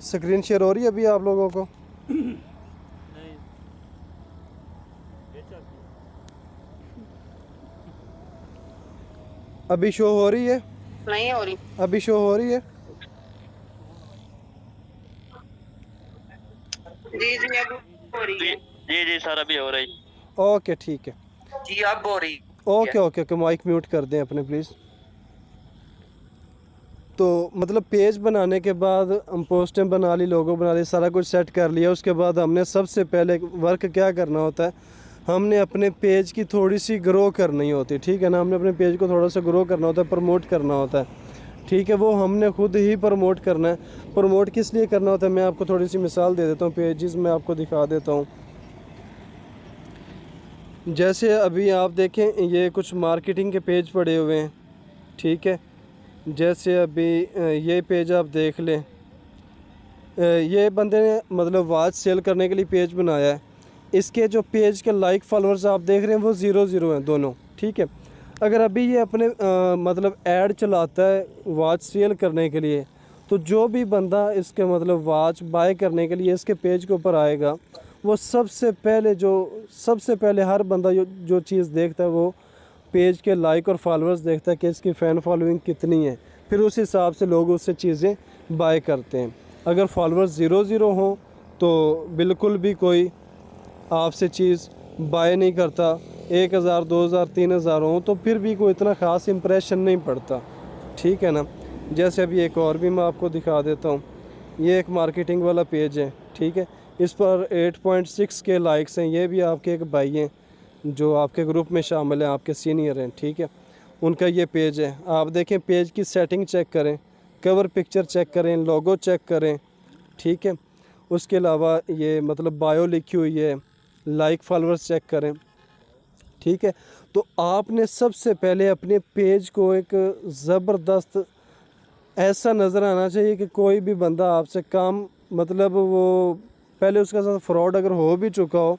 Screen share हो रही है अभी आप लोगों को? नहीं, ये चलती है। अभी शो हो रही है? नहीं हो रही। अभी शो हो रही है? जी जी अब हो रही जी है। जी जी सर, अभी हो रही। ओके ठीक है। जी अब हो रही ओके है। ओके ओके, माइक म्यूट कर दें अपने प्लीज़। तो मतलब पेज बनाने के बाद हम पोस्टें बना ली, लोगो बना ली, सारा कुछ सेट कर लिया। उसके बाद हमने सबसे पहले वर्क क्या करना होता है, हमने अपने पेज की थोड़ी सी ग्रो करनी होती है, ठीक है ना। हमने अपने पेज को थोड़ा सा ग्रो करना होता है, प्रमोट करना होता है, ठीक है। वो हमने खुद ही प्रमोट करना है। प्रमोट किस लिए करना होता है, मैं आपको थोड़ी सी मिसाल दे देता हूँ, पेजेस में आपको दिखा देता हूँ। जैसे अभी आप देखें, ये कुछ मार्केटिंग के पेज पड़े हुए हैं, ठीक है। जैसे अभी ये पेज आप देख लें, ये बंदे ने मतलब वॉच सेल करने के लिए पेज बनाया है। इसके जो पेज के लाइक फॉलोअर्स आप देख रहे हैं वो 0 0 हैं दोनों, ठीक है। अगर अभी ये अपने मतलब ऐड चलाता है वॉच सेल करने के लिए, तो जो भी बंदा इसके मतलब वॉच बाय करने के लिए इसके पेज के ऊपर आएगा, वो सबसे पहले हर बंदा जो चीज़ देखता है वो पेज के लाइक और फॉलोअर्स देखता है कि इसकी फ़ैन फॉलोइंग कितनी है। फिर उस हिसाब से लोग उससे चीज़ें बाय करते हैं। अगर फॉलोअर्स 0 0 हों तो बिल्कुल भी कोई आपसे चीज़ बाय नहीं करता। 1000 2000 3000 हों तो फिर भी कोई इतना ख़ास इम्प्रेशन नहीं पड़ता, ठीक है ना। जैसे अभी एक और भी मैं आपको दिखा देता हूँ। ये एक मार्केटिंग वाला पेज है, ठीक है। इस पर 8.6 के लाइक्स हैं। ये भी आपके एक भाई हैं जो आपके ग्रुप में शामिल हैं, आपके सीनियर हैं, ठीक है। उनका ये पेज है। आप देखें, पेज की सेटिंग चेक करें, कवर पिक्चर चेक करें, लोगो चेक करें, ठीक है। उसके अलावा ये मतलब बायो लिखी हुई है, लाइक फॉलोअर्स चेक करें, ठीक है। तो आपने सबसे पहले अपने पेज को एक ज़बरदस्त ऐसा नज़र आना चाहिए कि कोई भी बंदा आपसे काम मतलब वो पहले उसके साथ फ्रॉड अगर हो भी चुका हो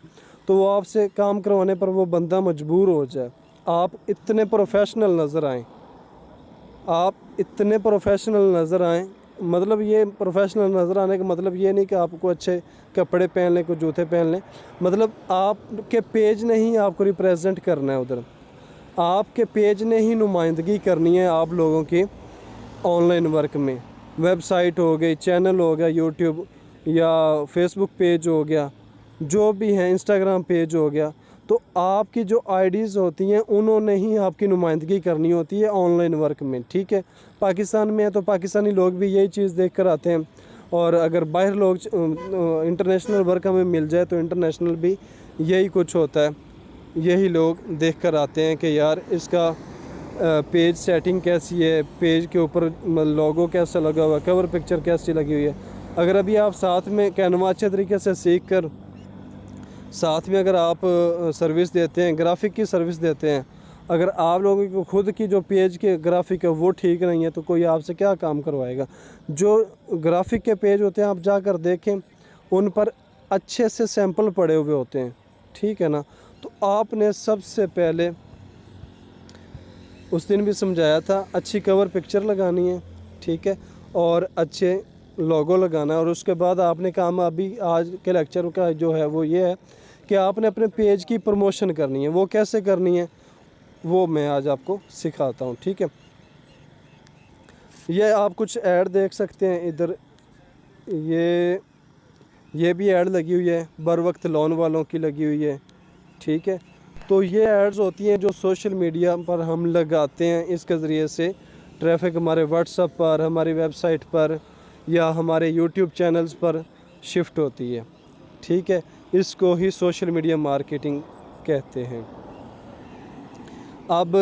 तो वो आपसे काम करवाने पर वो बंदा मजबूर हो जाए। आप इतने प्रोफेशनल नज़र आएँ, आप इतने प्रोफेशनल नज़र आएँ। मतलब ये प्रोफेशनल नज़र आने का मतलब ये नहीं कि आपको अच्छे कपड़े पहन लें, कुछ जूते पहन लें। मतलब आपके पेज ने ही आपको रिप्रेजेंट करना है उधर, आपके पेज ने ही नुमाइंदगी करनी है आप लोगों की ऑनलाइन वर्क में। वेबसाइट हो गई, चैनल हो गया यूट्यूब या फेसबुक पेज हो गया, जो भी है इंस्टाग्राम पेज हो गया, तो आपकी जो आईडीज़ होती हैं उन्होंने ही आपकी नुमाइंदगी करनी होती है ऑनलाइन वर्क में, ठीक है। पाकिस्तान में है तो पाकिस्तानी लोग भी यही चीज़ देख कर आते हैं, और अगर बाहर लोग इंटरनेशनल वर्क हमें मिल जाए तो इंटरनेशनल भी यही कुछ होता है। यही लोग देख कर आते हैं कि यार इसका पेज सेटिंग कैसी है, पेज के ऊपर लोगो कैसा लगा हुआ है, कवर पिक्चर कैसी लगी हुई है। अगर अभी आप साथ में कैनवा अच्छे तरीके से सीख कर साथ में अगर आप सर्विस देते हैं, ग्राफिक की सर्विस देते हैं, अगर आप लोगों को खुद की जो पेज के ग्राफिक है वो ठीक नहीं है तो कोई आपसे क्या काम करवाएगा। जो ग्राफिक के पेज होते हैं आप जाकर देखें, उन पर अच्छे से सैंपल पड़े हुए होते हैं, ठीक है ना। तो आपने सबसे पहले उस दिन भी समझाया था, अच्छी कवर पिक्चर लगानी है, ठीक है, और अच्छे लोगो लगाना है। और उसके बाद आपने काम अभी आज के लेक्चर का जो है वो ये है कि आपने अपने पेज की प्रमोशन करनी है। वो कैसे करनी है वो मैं आज आपको सिखाता हूँ, ठीक है। ये आप कुछ ऐड देख सकते हैं इधर, ये भी ऐड लगी हुई है, बर वक्त लोन वालों की लगी हुई है, ठीक है। तो ये एड्स होती हैं जो सोशल मीडिया पर हम लगाते हैं। इसके ज़रिए से ट्रैफिक हमारे व्हाट्सएप पर, हमारी वेबसाइट पर या हमारे यूट्यूब चैनल्स पर शिफ्ट होती है, ठीक है। इसको ही सोशल मीडिया मार्केटिंग कहते हैं। अब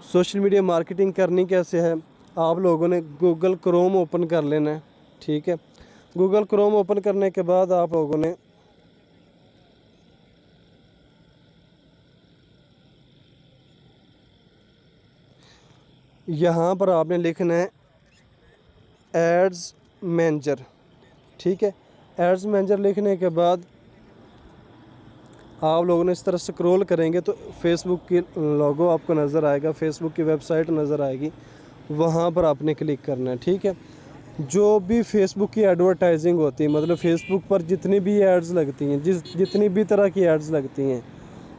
सोशल मीडिया मार्केटिंग करनी कैसे है, आप लोगों ने गूगल क्रोम ओपन कर लेना है, ठीक है। गूगल क्रोम ओपन करने के बाद आप लोगों ने यहाँ पर आपने लिखना है एड्स मैनेजर, ठीक है। एड्स मैनेजर लिखने के बाद आप लोगों ने इस तरह स्क्रॉल करेंगे तो फेसबुक की लोगो आपको नज़र आएगा, फेसबुक की वेबसाइट नज़र आएगी, वहाँ पर आपने क्लिक करना है, ठीक है। जो भी फेसबुक की एडवर्टाइजिंग होती है, मतलब फेसबुक पर जितनी भी एड्स लगती हैं, जितनी भी तरह की एड्स लगती हैं,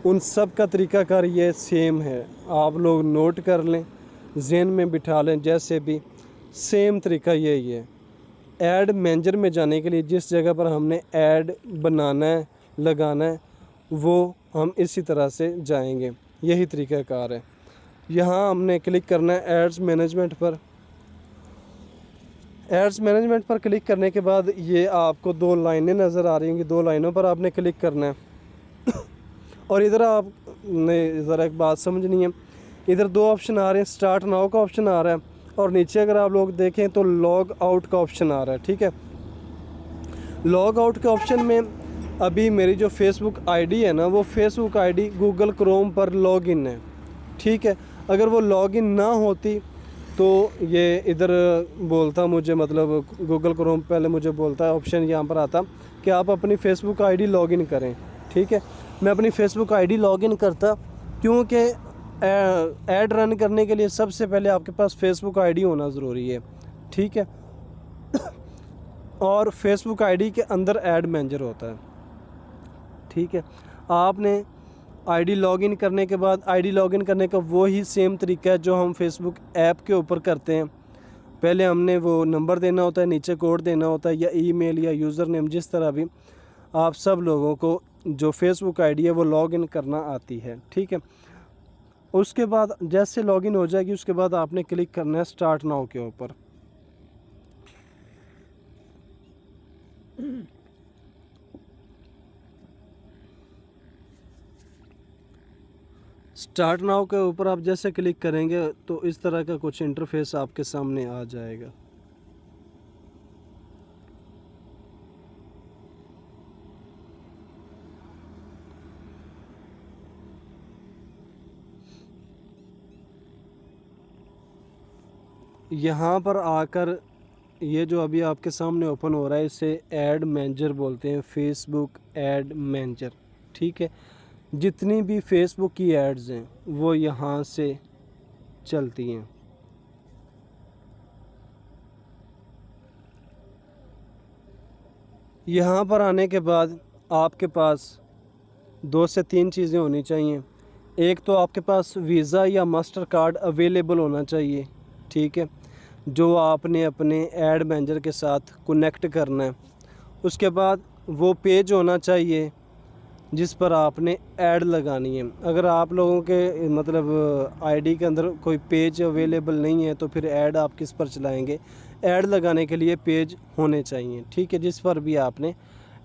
उन सब का तरीक़ाकार ये सेम है। आप लोग नोट कर लें, ज़हन में बिठा लें, जैसे भी सेम तरीका यही है। ऐड मैनेजर में जाने के लिए जिस जगह पर हमने ऐड बनाना है, लगाना है, वो हम इसी तरह से जाएंगे, यही तरीक़ाकार है। यहाँ हमने क्लिक करना है एड्स मैनेजमेंट पर। एड्स मैनेजमेंट पर क्लिक करने के बाद ये आपको 2 लाइनें नज़र आ रही होंगी, 2 लाइनों पर आपने क्लिक करना है। और इधर आपने ज़रा एक बात समझनी है, इधर 2 ऑप्शन आ रहे हैं, स्टार्ट नाउ का ऑप्शन आ रहा है और नीचे अगर आप लोग देखें तो लॉग आउट का ऑप्शन आ रहा है। ठीक है, लॉग आउट के ऑप्शन में अभी मेरी जो फेसबुक आईडी है ना, वो फेसबुक आईडी गूगल क्रोम पर लॉगिन है। ठीक है, अगर वो लॉगिन ना होती तो ये इधर बोलता मुझे, मतलब गूगल क्रोम पहले मुझे बोलता है, ऑप्शन यहाँ पर आता कि आप अपनी फ़ेसबुक आईडी लॉगिन करें। ठीक है, मैं अपनी फ़ेसबुक आईडी लॉगिन करता, क्योंकि ऐड रन करने के लिए सबसे पहले आपके पास फ़ेसबुक आईडी होना ज़रूरी है। ठीक है, और फेसबुक आईडी के अंदर ऐड मैनेजर होता है। ठीक है, आपने आईडी लॉगिन करने के बाद, आईडी लॉगिन करने का वही सेम तरीका है जो हम फेसबुक ऐप के ऊपर करते हैं। पहले हमने वो नंबर देना होता है, नीचे कोड देना होता है, या ईमेल या यूज़र नेम, जिस तरह भी आप सब लोगों को जो फेसबुक आईडी है वो लॉगिन करना आती है। ठीक है, उसके बाद जैसे लॉगिन हो जाएगी उसके बाद आपने क्लिक करना है स्टार्ट नाउ के ऊपर। स्टार्ट नाउ के ऊपर आप जैसे क्लिक करेंगे तो इस तरह का कुछ इंटरफेस आपके सामने आ जाएगा। यहाँ पर आकर ये जो अभी आपके सामने ओपन हो रहा है, इसे ऐड मैनेजर बोलते हैं, फेसबुक ऐड मैनेजर। ठीक है, जितनी भी फेसबुक की एड्स हैं वो यहाँ से चलती हैं। यहाँ पर आने के बाद आपके पास 2 से 3 चीज़ें होनी चाहिए। एक तो आपके पास वीज़ा या मास्टर कार्ड अवेलेबल होना चाहिए। ठीक है, जो आपने अपने ऐड मैनेजर के साथ कनेक्ट करना है। उसके बाद वो पेज होना चाहिए जिस पर आपने ऐड लगानी है। अगर आप लोगों के मतलब आईडी के अंदर कोई पेज अवेलेबल नहीं है तो फिर ऐड आप किस पर चलाएंगे। ऐड लगाने के लिए पेज होने चाहिए। ठीक है, जिस पर भी आपने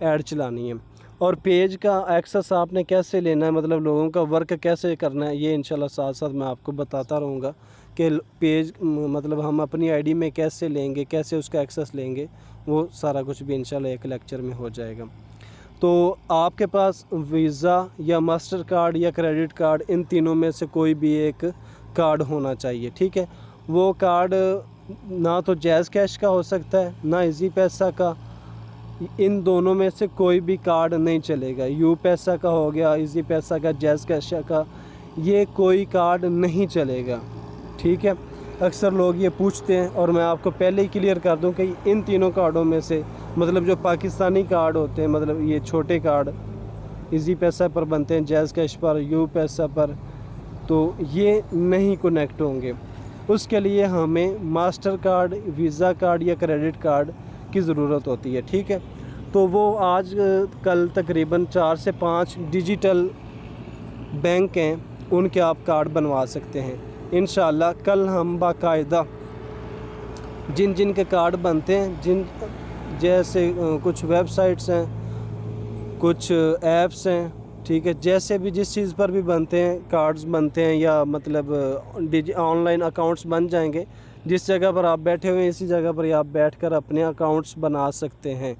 ऐड चलानी है। और पेज का एक्सेस आपने कैसे लेना है, मतलब लोगों का वर्क कैसे करना है, ये इंशाल्लाह साथ साथ मैं आपको बताता रहूँगा कि पेज मतलब हम अपनी आईडी में कैसे लेंगे, कैसे उसका एक्सेस लेंगे, वो सारा कुछ भी इंशाल्लाह एक लेक्चर में हो जाएगा। तो आपके पास वीज़ा या मास्टर कार्ड या क्रेडिट कार्ड, इन तीनों में से कोई भी एक कार्ड होना चाहिए। ठीक है, वो कार्ड ना तो जैज़ कैश का हो सकता है, ना इजी पैसा का, इन दोनों में से कोई भी कार्ड नहीं चलेगा। यू पैसा का हो गया, इजी पैसा का, जैज़ कैश का, ये कोई कार्ड नहीं चलेगा। ठीक है, अक्सर लोग ये पूछते हैं और मैं आपको पहले ही क्लियर कर दूं कि इन तीनों कार्डों में से, मतलब जो पाकिस्तानी कार्ड होते हैं, मतलब ये छोटे कार्ड इजी पैसा पर बनते हैं, जैज़ कैश पर, यू पैसा पर, तो ये नहीं कनेक्ट होंगे। उसके लिए हमें मास्टर कार्ड, वीज़ा कार्ड या क्रेडिट कार्ड की ज़रूरत होती है। ठीक है, तो वो आज कल तकरीबन 4 से 5 डिजिटल बैंक हैं, उनके आप कार्ड बनवा सकते हैं। इंशाल्लाह कल हम बाकायदा जिन जिन के कार्ड बनते हैं, जिन जैसे कुछ वेबसाइट्स हैं, कुछ ऐप्स हैं, ठीक है, जैसे भी जिस चीज़ पर भी बनते हैं, कार्ड्स बनते हैं या मतलब ऑनलाइन अकाउंट्स बन जाएंगे। जिस जगह पर आप बैठे हुए हैं इसी जगह पर आप बैठकर अपने अकाउंट्स बना सकते हैं।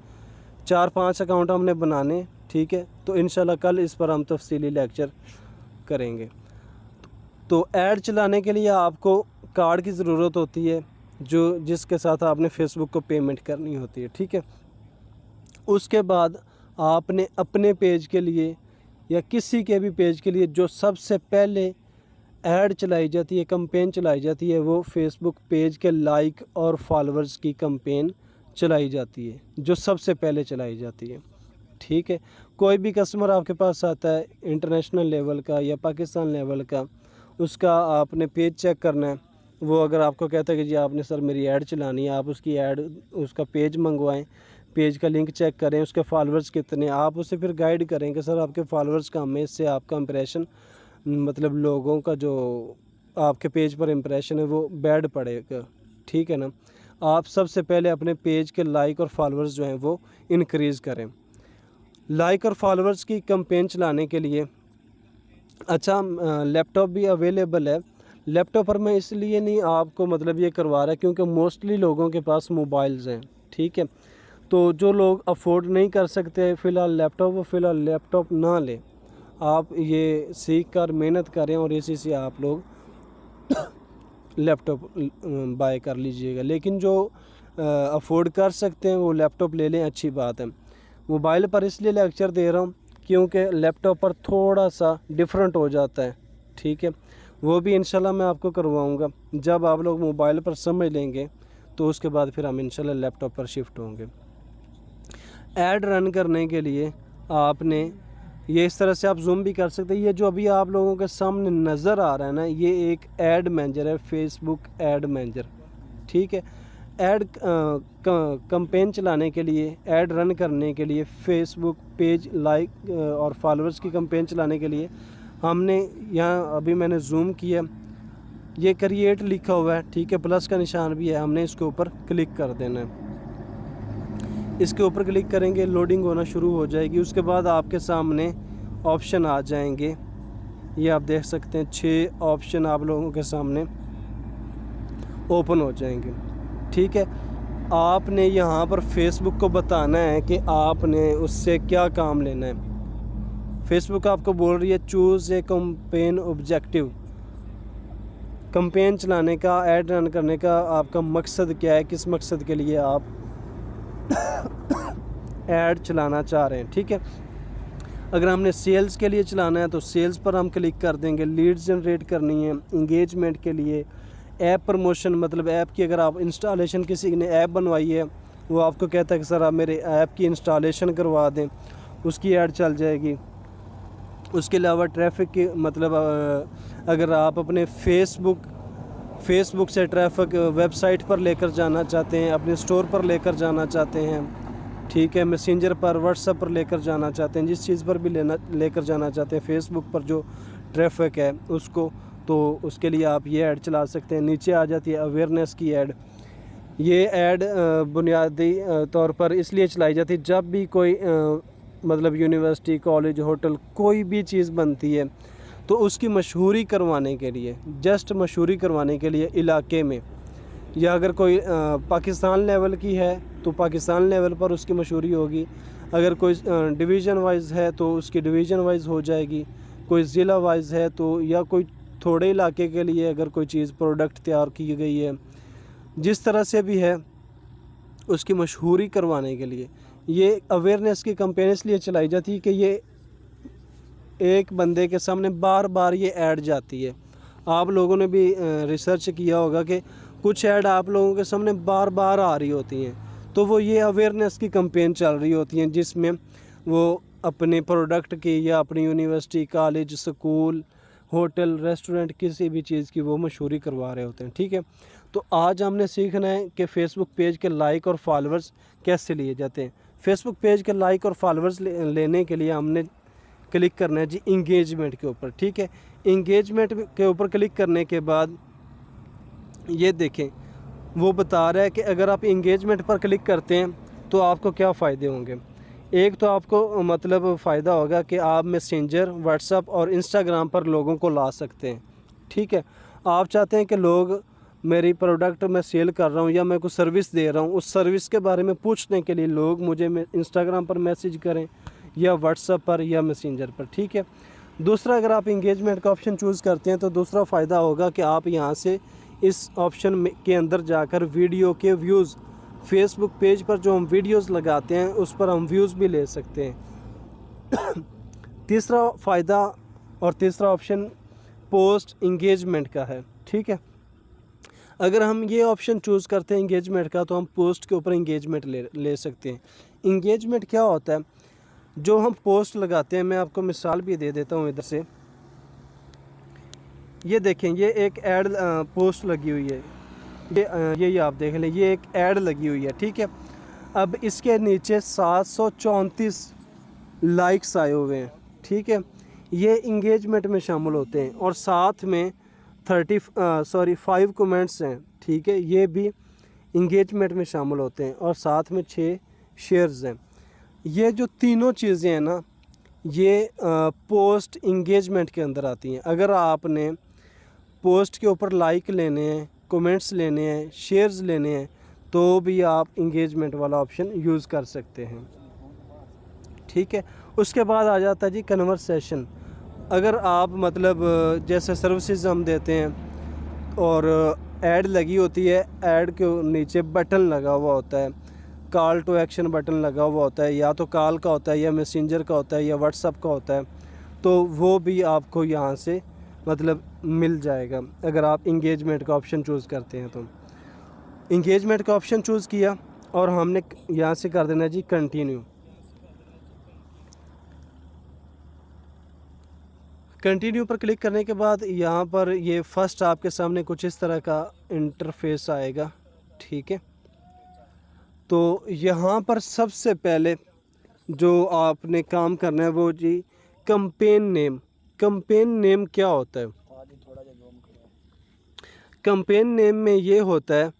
4-5 अकाउंट हमने बनाने। ठीक है, तो इंशाल्लाह कल इस पर हम तफसीली लेक्चर करेंगे। तो ऐड चलाने के लिए आपको कार्ड की ज़रूरत होती है, जो जिसके साथ आपने फेसबुक को पेमेंट करनी होती है। ठीक है, उसके बाद आपने अपने पेज के लिए या किसी के भी पेज के लिए जो सबसे पहले ऐड चलाई जाती है, कैंपेन चलाई जाती है, वो फेसबुक पेज के लाइक और फॉलोअर्स की कैंपेन चलाई जाती है, जो सबसे पहले चलाई जाती है। ठीक है, कोई भी कस्टमर आपके पास आता है इंटरनेशनल लेवल का या पाकिस्तान लेवल का, उसका आपने पेज चेक करना है। वो अगर आपको कहता है कि जी आपने सर मेरी ऐड चलानी है, आप उसकी ऐड, उसका पेज मंगवाएं, पेज का लिंक चेक करें, उसके फॉलोअर्स कितने, आप उसे फिर गाइड करें कि सर आपके फॉलोअर्स कम है, इससे आपका इंप्रेशन, मतलब लोगों का जो आपके पेज पर इंप्रेशन है वो बैड पड़ेगा। ठीक है ना। आप सबसे पहले अपने पेज के लाइक और फॉलोअर्स जो हैं वो इंक्रीज़ करें। लाइक और फॉलोअर्स की कैंपेन चलाने के लिए अच्छा लैपटॉप भी अवेलेबल है। लैपटॉप पर मैं इसलिए नहीं आपको मतलब ये करवा रहा क्योंकि मोस्टली लोगों के पास मोबाइल्स हैं। ठीक है, तो जो लोग अफोर्ड नहीं कर सकते फ़िलहाल लैपटॉप, वो फ़िलहाल लैपटॉप ना लें। आप ये सीख कर मेहनत करें और इसी से आप लोग लैपटॉप बाय कर लीजिएगा। लेकिन जो अफोर्ड कर सकते हैं वो लैपटॉप ले लें, अच्छी बात है। मोबाइल पर इसलिए लेक्चर दे रहा हूँ क्योंकि लैपटॉप पर थोड़ा सा डिफरेंट हो जाता है। ठीक है, वो भी इंशाल्लाह मैं आपको करवाऊँगा। जब आप लोग मोबाइल पर समझ लेंगे तो उसके बाद फिर हम इंशाल्लाह लैपटॉप पर शिफ्ट होंगे। ऐड रन करने के लिए आपने ये इस तरह से आप जूम भी कर सकते हैं। ये जो अभी आप लोगों के सामने नज़र आ रहा है ना, ये एक ऐड मैनेजर है, फेसबुक ऐड मैनेजर। ठीक है, ऐड कैंपेन चलाने के लिए, ऐड रन करने के लिए, फेसबुक पेज लाइक और फॉलोअर्स की कैंपेन चलाने के लिए हमने यहाँ अभी मैंने जूम किया, ये क्रिएट लिखा हुआ है। ठीक है, प्लस का निशान भी है, हमने इसके ऊपर क्लिक कर देना है। इसके ऊपर क्लिक करेंगे, लोडिंग होना शुरू हो जाएगी। उसके बाद आपके सामने ऑप्शन आ जाएंगे, ये आप देख सकते हैं 6 ऑप्शन आप लोगों के सामने ओपन हो जाएंगे। ठीक है, आपने यहाँ पर फेसबुक को बताना है कि आपने उससे क्या काम लेना है। फेसबुक आपको बोल रही है चूज़ ए कैंपेन ऑब्जेक्टिव। कैंपेन चलाने का, ऐड रन करने का आपका मकसद क्या है, किस मकसद के लिए आप ऐड चलाना चाह रहे हैं। ठीक है, अगर हमने सेल्स के लिए चलाना है तो सेल्स पर हम क्लिक कर देंगे। लीड्स जनरेट करनी है, इंगेजमेंट के लिए, ऐप प्रमोशन, मतलब ऐप की अगर आप इंस्टॉलेशन, किसी ने ऐप बनवाई है वो आपको कहता है कि सर आप मेरे ऐप की इंस्टॉलेशन करवा दें, उसकी ऐड चल जाएगी। उसके अलावा ट्रैफिक की, मतलब अगर आप अपने फेसबुक से ट्रैफिक वेबसाइट पर लेकर जाना चाहते हैं, अपने स्टोर पर लेकर जाना चाहते हैं, ठीक है, मैसेंजर पर, व्हाट्सएप पर लेकर जाना चाहते हैं, जिस चीज़ पर भी लेकर जाना चाहते हैं, फेसबुक पर जो ट्रैफिक है उसको, तो उसके लिए आप ये ऐड चला सकते हैं। नीचे आ जाती है अवेयरनेस की ऐड। ये ऐड बुनियादी तौर पर इसलिए चलाई जाती है जब भी कोई मतलब यूनिवर्सिटी, कॉलेज, होटल, कोई भी चीज़ बनती है तो उसकी मशहूरी करवाने के लिए, जस्ट मशहूरी करवाने के लिए इलाके में, या अगर कोई पाकिस्तान लेवल की है तो पाकिस्तान लेवल पर उसकी मशहूरी होगी। अगर कोई डिवीज़न वाइज है तो उसकी डिवीज़न वाइज हो जाएगी। कोई ज़िला वाइज है तो, या कोई थोड़े इलाके के लिए अगर कोई चीज़ प्रोडक्ट तैयार की गई है, जिस तरह से भी है उसकी मशहूरी करवाने के लिए ये अवेयरनेस की कैंपेन इसलिए चलाई जाती है कि ये एक बंदे के सामने बार बार ये ऐड जाती है। आप लोगों ने भी रिसर्च किया होगा कि कुछ ऐड आप लोगों के सामने बार बार आ रही होती हैं, तो वो ये अवेयरनेस की कैंपेन चल रही होती हैं जिसमें वो अपने प्रोडक्ट की या अपनी university, college, school, hotel, restaurant, किसी भी चीज़ की वो मशहूरी करवा रहे होते हैं। ठीक है, तो आज हमने सीखना है कि फ़ेसबुक पेज के लाइक और फॉलोअर्स कैसे लिए जाते हैं। फ़ेसबुक पेज के लाइक और फॉलोअर्स लेने के लिए हमने क्लिक करना है जी इंगेजमेंट के ऊपर। ठीक है, इंगेजमेंट के ऊपर क्लिक करने के बाद ये देखें वो बता रहा है कि अगर आप इंगेजमेंट पर क्लिक करते हैं तो आपको क्या फ़ायदे होंगे। एक तो आपको मतलब फ़ायदा होगा कि आप मैसेंजर, व्हाट्सएप और इंस्टाग्राम पर लोगों को ला सकते हैं। ठीक है, आप चाहते हैं कि लोग मेरी प्रोडक्ट मैं सेल कर रहा हूँ या मैं कुछ सर्विस दे रहा हूँ, उस सर्विस के बारे में पूछने के लिए लोग मुझे इंस्टाग्राम पर मैसेज करें या व्हाट्सएप पर या मैसेंजर पर। ठीक है, दूसरा अगर आप इंगेजमेंट का ऑप्शन चूज़ करते हैं तो दूसरा फ़ायदा होगा कि आप यहाँ से इस ऑप्शन के अंदर जाकर वीडियो के व्यूज़, फेसबुक पेज पर जो हम वीडियोस लगाते हैं उस पर हम व्यूज़ भी ले सकते हैं। तीसरा फ़ायदा और तीसरा ऑप्शन पोस्ट इंगेजमेंट का है, ठीक है। अगर हम ये ऑप्शन चूज़ करते हैं इंगेजमेंट का, तो हम पोस्ट के ऊपर इंगेजमेंट ले सकते हैं। इंगेजमेंट क्या होता है? जो हम पोस्ट लगाते हैं, मैं आपको मिसाल भी दे देता हूँ इधर से। ये देखें, ये एक ऐड पोस्ट लगी हुई है, ये आप देख लें, ये एक ऐड लगी हुई है, ठीक है। अब इसके नीचे 734 लाइक्स आए हुए हैं, ठीक है। ये इंगेजमेंट में शामिल होते हैं, और साथ में 5 कमेंट्स हैं, ठीक है, ये भी इंगेजमेंट में शामिल होते हैं, और साथ में 6 शेयर्स हैं। ये जो तीनों चीज़ें हैं ना, ये पोस्ट इंगेजमेंट के अंदर आती हैं। अगर आपने पोस्ट के ऊपर लाइक लेने हैं, कमेंट्स लेने हैं, शेयर्स लेने हैं, तो भी आप इंगेजमेंट वाला ऑप्शन यूज़ कर सकते हैं, ठीक है। उसके बाद आ जाता है जी कन्वर्सेशन। अगर आप मतलब जैसे सर्विसेज हम देते हैं और ऐड लगी होती है, ऐड के नीचे बटन लगा हुआ होता है, कॉल टू एक्शन बटन लगा हुआ होता है, या तो कॉल का होता है, या मैसेंजर का होता है, या व्हाट्सअप का होता है, तो वो भी आपको यहाँ से मतलब मिल जाएगा अगर आप इंगेजमेंट का ऑप्शन चूज़ करते हैं। तो इंगेजमेंट का ऑप्शन चूज़ किया और हमने यहाँ से कर देना जी कंटिन्यू। कंटिन्यू पर क्लिक करने के बाद यहाँ पर ये फर्स्ट आपके सामने कुछ इस तरह का इंटरफेस आएगा, ठीक है। तो यहाँ पर सबसे पहले जो आपने काम करना है वो जी कैंपेन नेम। कैंपेन नेम क्या होता है? कैंपेन नेम में ये होता है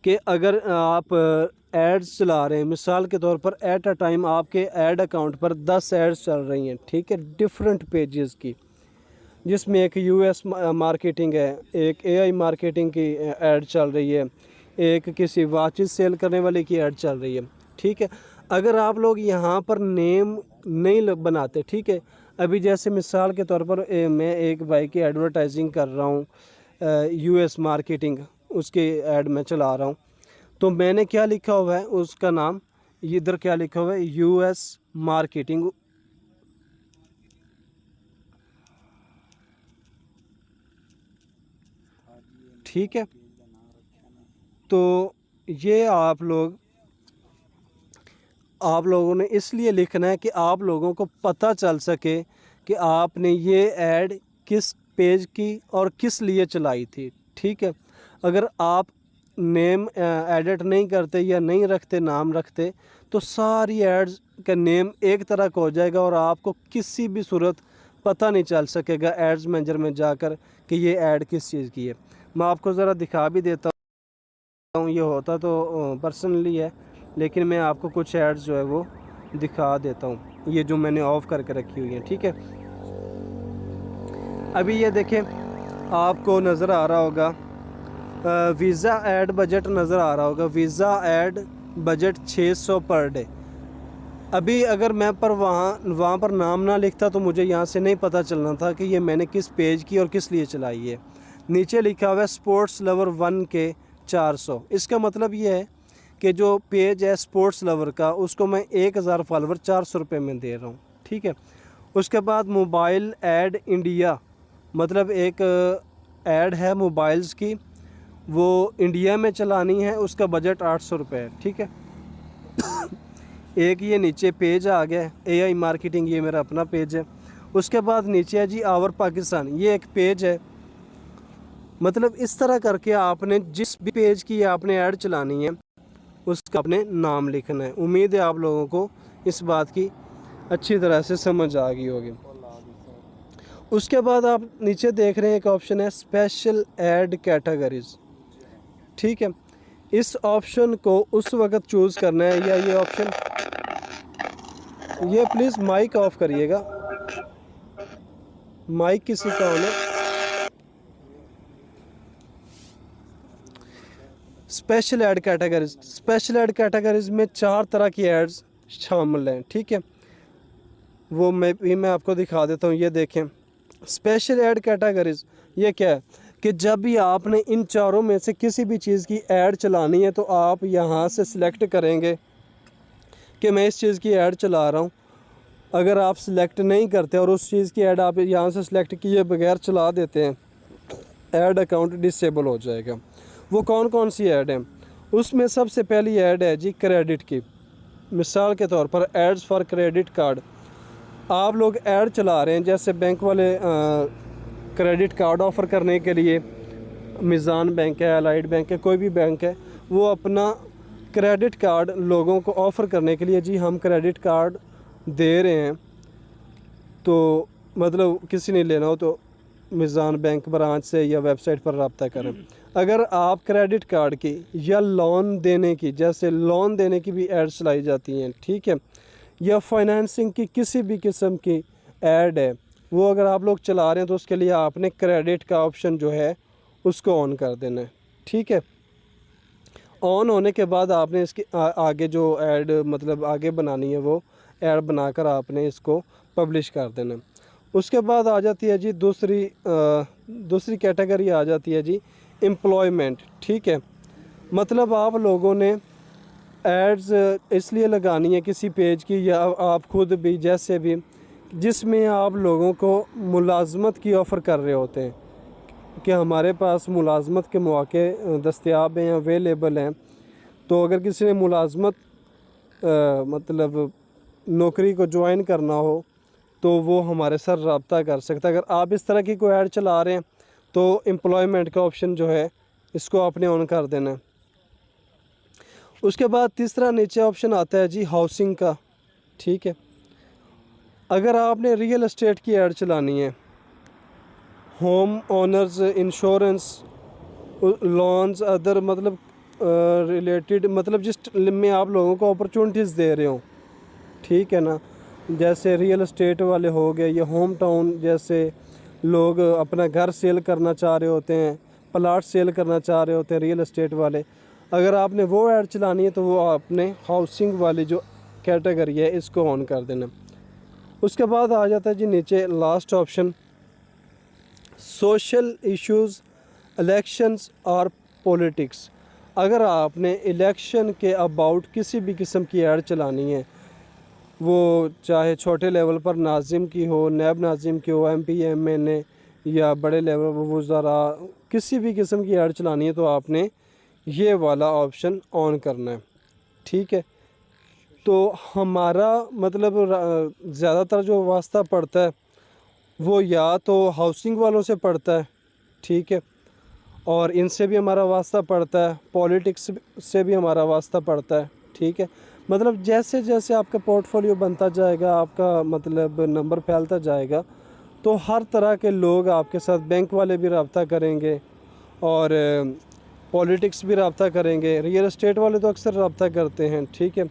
कि अगर आप एड्स चला रहे हैं, मिसाल के तौर पर एट अ टाइम आपके ऐड अकाउंट पर 10 एड्स चल रही हैं, ठीक है, डिफरेंट पेजेस की, जिसमें एक यूएस मार्केटिंग है, एक एआई मार्केटिंग की ऐड चल रही है, एक किसी वॉचेस सेल करने वाले की ऐड चल रही है, ठीक है। अगर आप लोग यहाँ पर नेम नहीं बनाते, ठीक है, अभी जैसे मिसाल के तौर पर मैं एक भाई की एडवर्टाइजिंग कर रहा हूँ, यूएस मार्केटिंग, उसके ऐड में चला रहा हूँ, तो मैंने क्या लिखा हुआ है, उसका नाम इधर क्या लिखा हुआ है, यूएस मार्केटिंग। ठीक है, तो ये आप लोगों ने इसलिए लिखना है कि आप लोगों को पता चल सके कि आपने ये ऐड किस पेज की और किस लिए चलाई थी, ठीक है। अगर आप नेम एडिट नहीं करते या नहीं रखते, नाम रखते, तो सारी एड्स का नेम एक तरह का हो जाएगा और आपको किसी भी सूरत पता नहीं चल सकेगा एड्स मैनेजर में जाकर कि ये ऐड किस चीज़ की है। मैं आपको ज़रा दिखा भी देता हूँ, ये होता तो पर्सनली है, लेकिन मैं आपको कुछ एड्स जो है वो दिखा देता हूँ, ये जो मैंने ऑफ़ करके रखी हुई है, ठीक है। अभी ये देखें, आपको नज़र आ रहा होगा वीज़ा ऐड बजट नज़र आ रहा होगा, visa add budget 600 per day. अभी अगर मैं वहाँ पर नाम ना लिखता तो मुझे यहाँ से नहीं पता चलना था कि ये मैंने किस पेज की और किस लिए चलाई है। नीचे लिखा हुआ है स्पोर्ट्स लवर 1 के 400। इसका मतलब ये है कि जो पेज है स्पोर्ट्स लवर का, उसको मैं 1000 फॉलोवर 400 रुपये में दे रहा हूँ, ठीक है। उसके बाद मोबाइल ऐड इंडिया, मतलब एक ऐड है मोबाइल्स की, वो इंडिया में चलानी है, उसका बजट 800 रुपये है, ठीक है। एक ये नीचे पेज आ गया एआई मार्केटिंग, ये मेरा अपना पेज है। उसके बाद नीचे है जी आवर पाकिस्तान, ये एक पेज है। मतलब इस तरह करके आपने जिस भी पेज की आपने ऐड चलानी है उसका अपने नाम लिखना है। उम्मीद है आप लोगों को इस बात की अच्छी तरह से समझ आ गई होगी। उसके बाद आप नीचे देख रहे हैं एक ऑप्शन है स्पेशल ऐड कैटेगरीज, ठीक है। इस ऑप्शन को उस वक्त चूज़ करना है, या ये ऑप्शन, ये प्लीज़ माइक ऑफ करिएगा, माइक किसी का होना। Special add categories, special add categories में 4 तरह की एड्स शामिल हैं, ठीक है। वो मैं आपको दिखा देता हूँ। ये देखें स्पेशल ऐड कैटेगरीज, ये क्या है कि जब भी आपने इन चारों में से किसी भी चीज़ की ऐड चलानी है तो आप यहाँ से सिलेक्ट करेंगे कि मैं इस चीज़ की ऐड चला रहा हूँ, अगर आप सिलेक्ट नहीं करते और उस चीज़ की ऐड आप यहाँ से सिलेक्ट किए बगैर चला देते हैं, ऐड अकाउंट डिसेबल हो जाएगा। वो कौन कौन सी ऐड है? उसमें सबसे पहली ऐड है जी क्रेडिट की। मिसाल के तौर पर एड्स फॉर क्रेडिट कार्ड। आप लोग ऐड चला रहे हैं, जैसे बैंक वाले क्रेडिट कार्ड ऑफ़र करने के लिए, मिज़ान बैंक है, अलाइड बैंक है, कोई भी बैंक है, वो अपना क्रेडिट कार्ड लोगों को ऑफ़र करने के लिए, जी हम क्रेडिट कार्ड दे रहे हैं, तो मतलब किसी ने लेना हो तो मिज़ान बैंक ब्रांच से या वेबसाइट पर रब्ता करें। अगर आप क्रेडिट कार्ड की या लोन देने की, जैसे लोन देने की भी ऐड चलाई जाती हैं, ठीक है, या फाइनेंसिंग की किसी भी किस्म की ऐड है, वो अगर आप लोग चला रहे हैं तो उसके लिए आपने क्रेडिट का ऑप्शन जो है उसको ऑन कर देना है, ठीक है। ऑन होने के बाद आपने इसके आगे जो ऐड मतलब आगे बनानी है, वो ऐड बनाकर आपने इसको पब्लिश कर देना। उसके बाद आ जाती है जी दूसरी कैटेगरी आ जाती है जी एम्प्लॉयमेंट, ठीक है। मतलब आप लोगों ने एड्स इसलिए लगानी है किसी पेज की या आप खुद भी, जैसे भी, जिसमें आप लोगों को मुलाजमत की ऑफ़र कर रहे होते हैं कि हमारे पास मुलाजमत के मौके दस्तयाब हैं, अवेलेबल हैं। तो अगर किसी ने मुलाजमत मतलब नौकरी को ज्वाइन करना हो तो वो हमारे साथ रब्ता कर सकता है। अगर आप इस तरह की कोई ऐड चला रहे हैं तो एम्प्लॉयमेंट का ऑप्शन जो है इसको आपने ऑन कर देना है। उसके बाद तीसरा नीचे ऑप्शन आता है जी हाउसिंग का, ठीक है। अगर आपने रियल एस्टेट की ऐड चलानी है, home owners insurance, loans, other मतलब रिलेटेड, मतलब जिस में आप लोगों को अपॉर्चुनिटीज़ दे रहे हो, ठीक है ना, जैसे रियल एस्टेट वाले हो गए, या होम टाउन, जैसे लोग अपना घर सेल करना चाह रहे होते हैं, प्लाट सेल करना चाह रहे होते हैं रियल एस्टेट वाले, अगर आपने वो ऐड चलानी है तो वो आपने हाउसिंग वाली जो कैटेगरी है इसको ऑन कर देना। उसके बाद आ जाता है जी नीचे last option social issues, elections और पॉलिटिक्स। अगर आपने इलेक्शन के अबाउट किसी भी किस्म की ऐड चलानी है, वो चाहे छोटे लेवल पर नाजिम की हो, नैब नाजिम की हो, MP MNA, या बड़े लेवल पर वज़रा, किसी भी किस्म की ऐड चलानी है तो आपने ये वाला ऑप्शन ऑन करना है, ठीक है। तो हमारा मतलब ज़्यादातर जो वास्ता पड़ता है वो या तो हाउसिंग वालों से पड़ता है, ठीक है, और इनसे भी हमारा वास्ता पड़ता है, पॉलिटिक्स से भी हमारा वास्ता पड़ता है, ठीक है। मतलब जैसे जैसे आपका पोर्टफोलियो बनता जाएगा, आपका मतलब नंबर फैलता जाएगा, तो हर तरह के लोग आपके साथ, बैंक वाले भी रब्ता करेंगे और पॉलिटिक्स भी रब्ता करेंगे, रियल एस्टेट वाले तो अक्सर रब्ता करते हैं, ठीक है,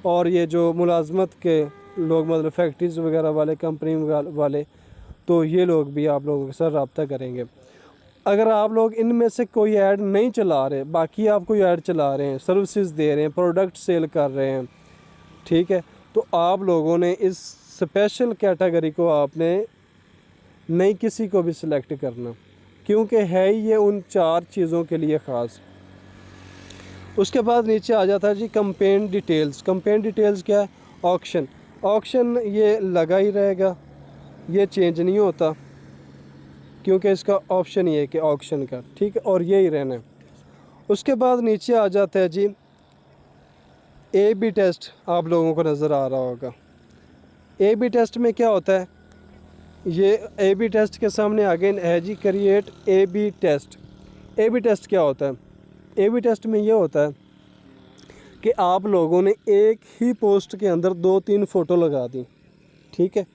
और ये जो मुलाजमत के लोग मतलब फैक्ट्रीज़ वगैरह वाले, कंपनी वाले, तो ये लोग भी आप लोगों के साथ रब्ता करेंगे। अगर आप लोग इनमें से कोई ऐड नहीं चला रहे, बाकी आप कोई ऐड चला रहे हैं, सर्विसेज दे रहे हैं, प्रोडक्ट सेल कर रहे हैं, ठीक है, तो आप लोगों ने इस स्पेशल कैटेगरी को आपने नहीं किसी को भी सिलेक्ट करना, क्योंकि है ये उन 4 चीज़ों के लिए ख़ास। उसके बाद नीचे आ जाता है जी कैंपेन डिटेल्स। कैंपेन डिटेल्स क्या है? ऑक्शन। ऑक्शन ये लगा ही रहेगा, ये चेंज नहीं होता, क्योंकि इसका ऑप्शन ये है कि ऑक्शन का, ठीक है, और यही रहना है। उसके बाद नीचे आ जाता है जी AB टेस्ट, आप लोगों को नज़र आ रहा होगा। AB टेस्ट में क्या होता है? ये AB टेस्ट के सामने आगे है जी create AB test. AB test क्या होता है? AB टेस्ट में ये होता है कि आप लोगों ने एक ही पोस्ट के अंदर 2-3 फ़ोटो लगा दी, ठीक है,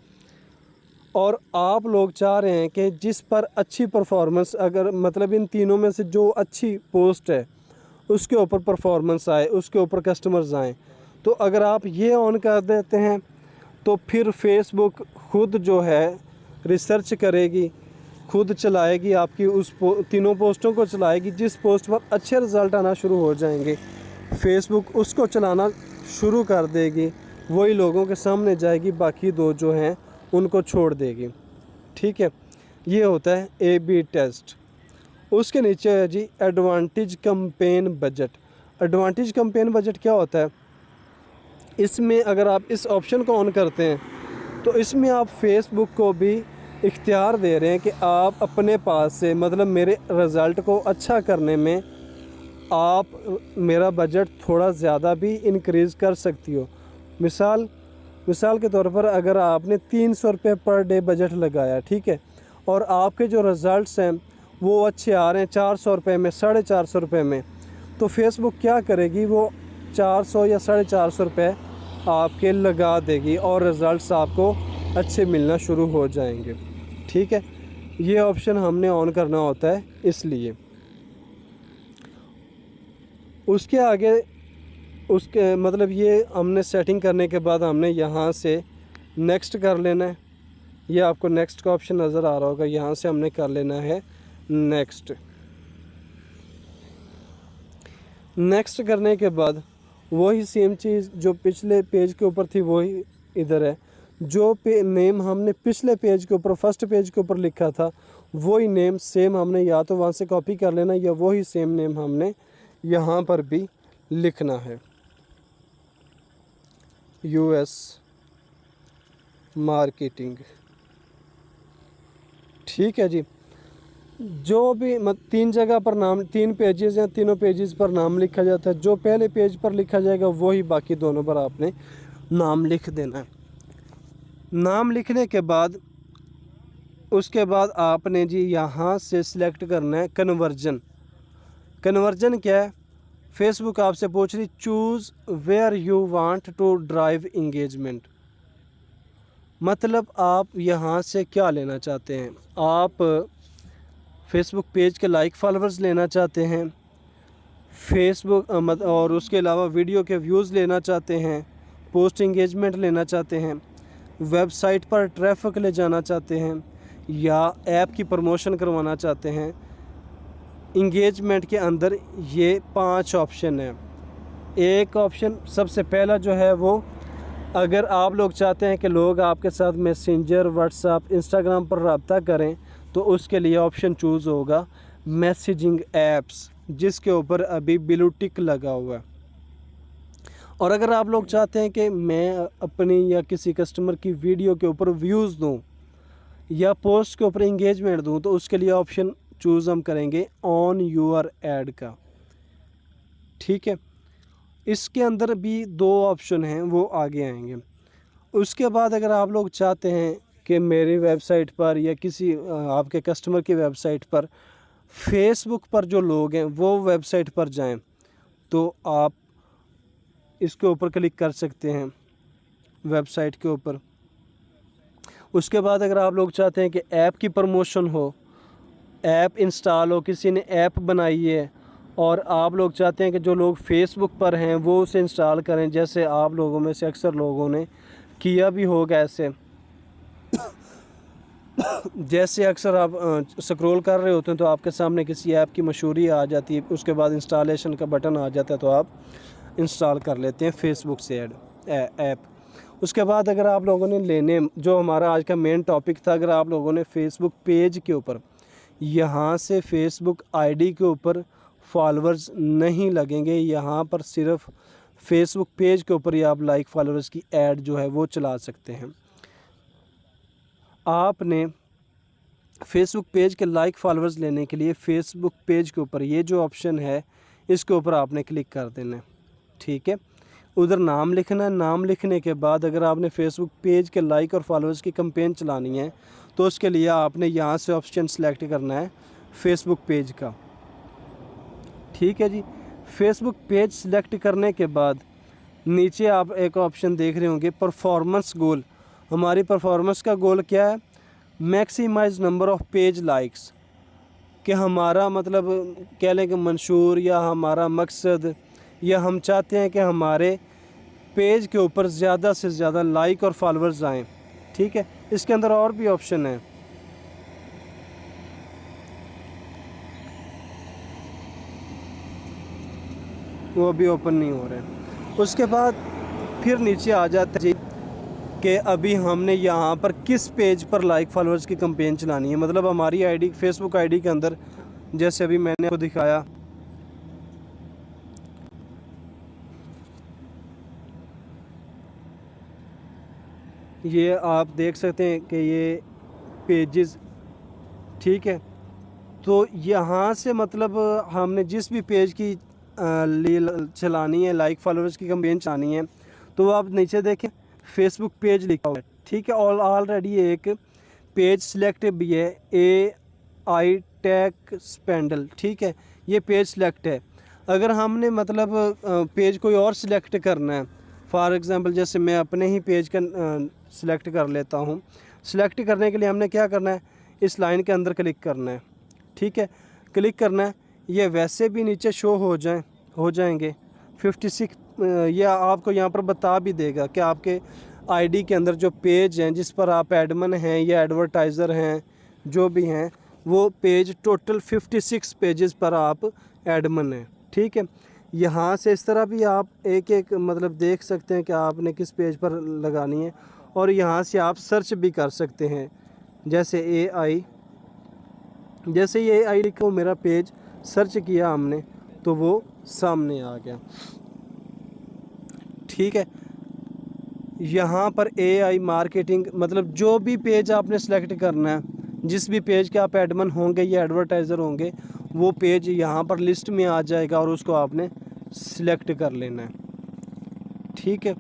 और आप लोग चाह रहे हैं कि जिस पर अच्छी परफॉर्मेंस, अगर मतलब इन तीनों में से जो अच्छी पोस्ट है उसके ऊपर परफॉर्मेंस आए, उसके ऊपर कस्टमर्स आएँ, तो अगर आप ये ऑन कर देते हैं तो फिर फेसबुक खुद जो है रिसर्च करेगी, खुद चलाएगी, आपकी उस तीनों पोस्टों को चलाएगी। जिस पोस्ट पर अच्छे रिज़ल्ट आना शुरू हो जाएंगे, फेसबुक उसको चलाना शुरू कर देगी, वही लोगों के सामने जाएगी, बाकी 2 जो हैं उनको छोड़ देगी, ठीक है। ये होता है AB टेस्ट। उसके नीचे है जी advantage campaign budget. Advantage campaign budget क्या होता है? इसमें अगर आप इस ऑप्शन को ऑन करते हैं तो इसमें आप फेसबुक को भी इख्तियार दे रहे हैं कि आप अपने पास से मतलब मेरे रिज़ल्ट को अच्छा करने में आप मेरा बजट थोड़ा ज़्यादा भी इंक्रीज़ कर सकती हो। मिसाल के तौर पर अगर आपने 300 रुपये पर डे बजट लगाया, ठीक है, और आपके जो रिज़ल्ट्स हैं वो अच्छे आ रहे हैं 400 रुपये में, 450 रुपये में, तो फेसबुक क्या करेगी, वो 400 या 450 रुपये आपके लगा देगी और रिज़ल्ट्स आपको अच्छे मिलना शुरू हो जाएंगे। ठीक है, ये ऑप्शन हमने ऑन करना होता है इसलिए। उसके आगे उसके मतलब ये हमने सेटिंग करने के बाद हमने यहाँ से नेक्स्ट कर लेना है। ये आपको नेक्स्ट का ऑप्शन नज़र आ रहा होगा, यहाँ से हमने कर लेना है नेक्स्ट। नेक्स्ट करने के बाद वही सेम चीज़ जो पिछले पेज के ऊपर थी वही इधर है। जो नेम हमने पिछले पेज के ऊपर फर्स्ट पेज के ऊपर लिखा था वही नेम सेम हमने या तो वहाँ से कॉपी कर लेना या वही सेम नेम हमने यहाँ पर भी लिखना है, यूएस मार्केटिंग। ठीक है जी, जो भी तीन जगह पर नाम, 3 पेजेस हैं, तीनों पेजेस पर नाम लिखा जाता है। जो पहले पेज पर लिखा जाएगा वही बाकी दोनों पर आपने नाम लिख देना है। नाम लिखने के बाद उसके बाद आपने जी यहाँ से सिलेक्ट करना है कन्वर्जन। कन्वर्जन क्या है, फेसबुक आपसे पूछ रही choose where you want to drive engagement. मतलब आप यहाँ से क्या लेना चाहते हैं, आप फेसबुक पेज के लाइक फॉलोअर्स लेना चाहते हैं, फेसबुक और उसके अलावा वीडियो के व्यूज़ लेना चाहते हैं, पोस्ट इंगेजमेंट लेना चाहते हैं, वेबसाइट पर ट्रैफिक ले जाना चाहते हैं, या ऐप की प्रमोशन करवाना चाहते हैं। इंगेजमेंट के अंदर ये 5 ऑप्शन हैं। एक ऑप्शन सबसे पहला जो है वो, अगर आप लोग चाहते हैं कि लोग आपके साथ मैसेंजर, व्हाट्सएप, इंस्टाग्राम पर रब्ता करें तो उसके लिए ऑप्शन चूज़ होगा मैसेजिंग ऐप्स, जिसके ऊपर अभी ब्लू टिक लगा हुआ है। और अगर आप लोग चाहते हैं कि मैं अपनी या किसी कस्टमर की वीडियो के ऊपर व्यूज़ दूं या पोस्ट के ऊपर इंगेजमेंट दूं तो उसके लिए ऑप्शन चूज़ हम करेंगे ऑन यूर ऐड का। ठीक है, इसके अंदर भी 2 ऑप्शन हैं, वो आगे आएंगे। उसके बाद अगर आप लोग चाहते हैं कि मेरी वेबसाइट पर या किसी आपके कस्टमर की वेबसाइट पर फेसबुक पर जो लोग हैं वो वेबसाइट पर जाएं, तो आप इसके ऊपर क्लिक कर सकते हैं वेबसाइट के ऊपर। उसके बाद अगर आप लोग चाहते हैं कि ऐप की प्रमोशन हो, ऐप इंस्टॉल हो, किसी ने ऐप बनाई है और आप लोग चाहते हैं कि जो लोग फेसबुक पर हैं वो उसे इंस्टॉल करें, जैसे आप लोगों में से अक्सर लोगों ने किया भी होगा ऐसे। जैसे अक्सर आप स्क्रॉल कर रहे होते हैं तो आपके सामने किसी ऐप की मशहूरी आ जाती है, उसके बाद इंस्टॉलेशन का बटन आ जाता है तो आप इंस्टॉल कर लेते हैं फेसबुक से ऐप। उसके बाद अगर आप लोगों ने लेने, जो हमारा आज का मेन टॉपिक था, अगर आप लोगों ने फेसबुक पेज के ऊपर यहाँ से फेसबुक आईडी के ऊपर फॉलोअर्स नहीं लगेंगे, यहाँ पर सिर्फ फेसबुक पेज के ऊपर ही आप लाइक फॉलोअर्स की ऐड जो है वो चला सकते हैं। आपने फेसबुक पेज के लाइक फॉलोअर्स लेने के लिए फेसबुक पेज के ऊपर ये जो ऑप्शन है इसके ऊपर आपने क्लिक कर देना है। ठीक है, उधर नाम लिखना है। नाम लिखने के बाद अगर आपने फेसबुक पेज के लाइक और फॉलोअर्स की कैंपेन चलानी है तो उसके लिए आपने यहाँ से ऑप्शन सेलेक्ट करना है फेसबुक पेज का। ठीक है जी, फेसबुक पेज सेलेक्ट करने के बाद नीचे आप एक ऑप्शन देख रहे होंगे परफॉर्मेंस गोल। हमारी परफॉर्मेंस का गोल क्या है, maximize number of page likes, कि हमारा मतलब कह लें कि मंशूर या हमारा मकसद, या हम चाहते हैं कि हमारे पेज के ऊपर ज़्यादा से ज़्यादा लाइक और फॉलोअर्स आएँ। ठीक है, इसके अंदर और भी ऑप्शन है, वो भी ओपन नहीं हो रहे हैं। उसके बाद फिर नीचे आ जाता है जी कि अभी हमने यहाँ पर किस पेज पर लाइक फॉलोअर्स की कैंपेन चलानी है। मतलब हमारी आईडी, फेसबुक आईडी के अंदर, जैसे अभी मैंने आपको दिखाया, ये आप देख सकते हैं कि ये पेजेस, ठीक है। तो यहाँ से मतलब हमने जिस भी पेज की लिए चलानी है, लाइक फॉलोअर्स की कैंपेन चलानी है, तो आप नीचे देखें फेसबुक पेज लिखा हुआ है, ठीक है। और ऑलरेडी एक पेज सिलेक्ट भी है, AI टेक स्पेंडल, ठीक है। ये पेज सिलेक्ट है। अगर हमने मतलब पेज कोई और सिलेक्ट करना है, फॉर एग्ज़ाम्पल जैसे मैं अपने ही पेज का सिलेक्ट कर लेता हूँ। सिलेक्ट करने के लिए हमने क्या करना है, इस लाइन के अंदर क्लिक करना है, ठीक है। क्लिक करना है, ये वैसे भी नीचे शो हो जाएंगे 56। ये आपको यहाँ पर बता भी देगा कि आपके आईडी के अंदर जो पेज हैं जिस पर आप एडमिन हैं या एडवर्टाइज़र हैं, जो भी हैं, वो पेज टोटल 56 पेजेस पर आप एडमिन हैं, ठीक है। यहाँ से इस तरह भी आप एक एक मतलब देख सकते हैं कि आपने किस पेज पर लगानी है। और यहाँ से आप सर्च भी कर सकते हैं, जैसे ये AI लिखा हो, मेरा पेज सर्च किया हमने तो वो सामने आ गया, ठीक है। यहाँ पर AI मार्केटिंग मतलब जो भी पेज आपने सेलेक्ट करना है, जिस भी पेज के आप एडमिन होंगे या एडवर्टाइज़र होंगे, वो पेज यहाँ पर लिस्ट में आ जाएगा और उसको आपने सिलेक्ट कर लेना है, ठीक है।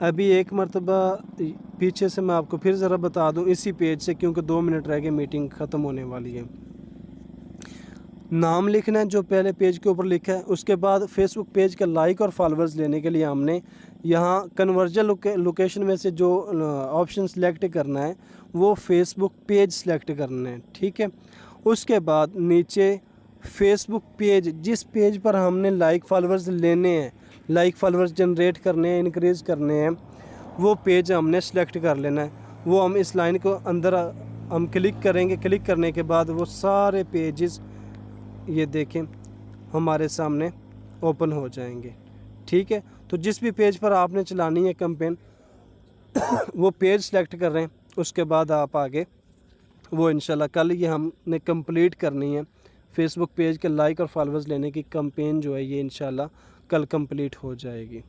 अभी एक मरतबा पीछे से मैं आपको फिर ज़रा बता दूं इसी पेज से, क्योंकि 2 मिनट रह गए, मीटिंग ख़त्म होने वाली है। नाम लिखना है जो पहले पेज के ऊपर लिखा है, उसके बाद फेसबुक पेज का लाइक और फॉलोअर्स लेने के लिए हमने यहाँ कन्वर्जन लोकेशन में से जो ऑप्शन सेलेक्ट करना है वो फेसबुक पेज सेलेक्ट करना है, ठीक है। उसके बाद नीचे फेसबुक पेज, जिस पेज पर हमने लाइक फॉलोअर्स लेने हैं, लाइक फॉलोअर्स जनरेट करने हैं, इंक्रीज़ करने हैं, वो पेज हमने सेलेक्ट कर लेना है। वो हम इस लाइन को अंदर हम क्लिक करेंगे। क्लिक करने के बाद वो सारे पेजेस ये देखें हमारे सामने ओपन हो जाएंगे, ठीक है। तो जिस भी पेज पर आपने चलानी है कैंपेन वो पेज सेलेक्ट कर रहे हैं, उसके बाद आप आगे वो इंशाल्लाह कल ये हमने कंप्लीट करनी है। फेसबुक पेज के लाइक और फॉलोअर्स लेने की कैंपेन जो है ये इंशाल्लाह कल कंप्लीट हो जाएगी।